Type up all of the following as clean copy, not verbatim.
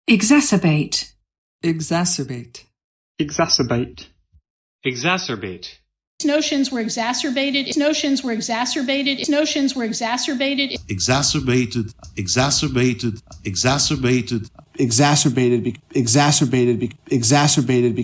Exacerbate. Exacerbate. Exacerbate. Exacerbate. Notions were exacerbated. Notions were exacerbated. Notions were exacerbated. Exacerbated. Exacerbated. Exacerbated. Exacerbated, exacerbated, exacerbated,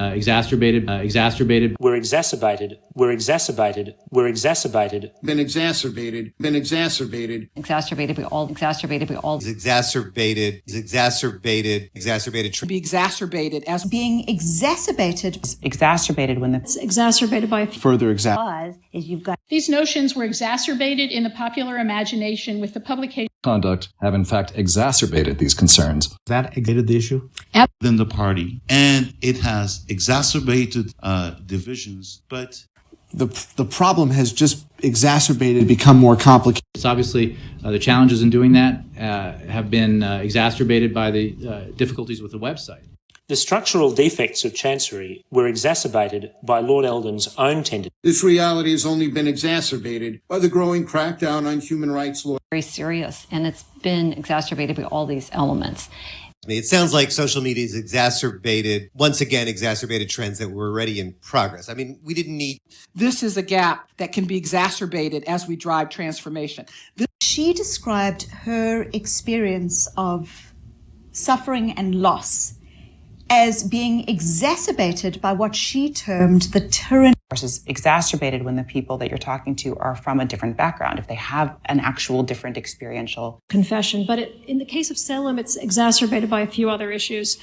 exacerbated, exacerbated. We're exacerbated, we're exacerbated, we're exacerbated. Been exacerbated, been exacerbated. Exacerbated, we all exacerbated, we all. Exacerbated, exacerbated, exacerbated. Be exacerbated as being exacerbated. Exacerbated when it's exacerbated by further is you've got. These notions were exacerbated in the popular imagination with the publication. Conduct have in fact exacerbated these concerns. That aggravated the issue within the party, and it has exacerbated divisions. But the problem has just exacerbated, become more complicated. It's obviously the challenges in doing that have been exacerbated by the difficulties with the website. The structural defects of Chancery were exacerbated by Lord Eldon's own tendency. This reality has only been exacerbated by the growing crackdown on human rights law. Very serious, and it's been exacerbated by all these elements. It sounds like social media has once again exacerbated trends that were already in progress. I mean, we didn't need... This is a gap that can be exacerbated as we drive transformation. She described her experience of suffering and loss as being exacerbated by what she termed the tyranny. Is exacerbated when the people that you're talking to are from a different background, if they have an actual different experiential confession. But in the case of Salem, it's exacerbated by a few other issues.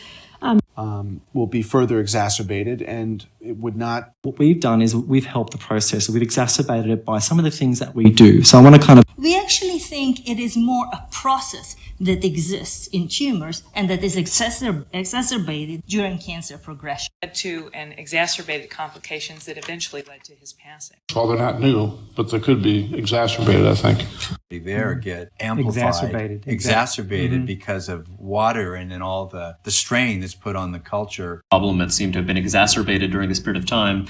Will be further exacerbated, and it would not. What we've done is we've helped the process. We've exacerbated it by some of the things that we do. So I want to kind of... We actually think it is more a process that exists in tumors and that is exacerbated during cancer progression. led to and exacerbated complications that eventually led to his passing. Well, they're not new, but they could be exacerbated, I think. There get amplified, exacerbated because of water and then all the strain that's put on the culture. Problem that seemed to have been exacerbated during this period of time.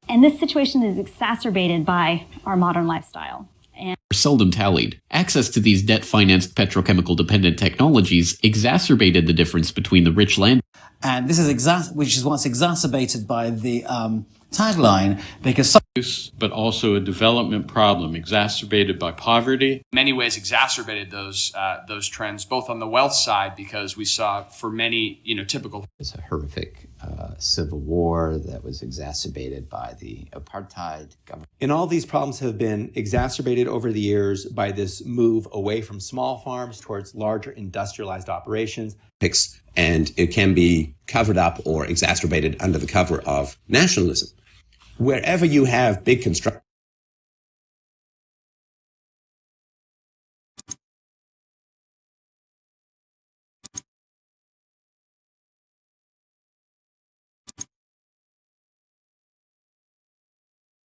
And this situation is exacerbated by our modern lifestyle. And seldom tallied. Access to these debt-financed petrochemical-dependent technologies exacerbated the difference between the rich land. And this is which is what's exacerbated by the tagline, because but also a development problem exacerbated by poverty. In many ways exacerbated those trends, both on the wealth side, because we saw for many, typical. It's a horrific civil war that was exacerbated by the apartheid government. And all these problems have been exacerbated over the years by this move away from small farms towards larger industrialized operations. And it can be covered up or exacerbated under the cover of nationalism. Wherever you have big construction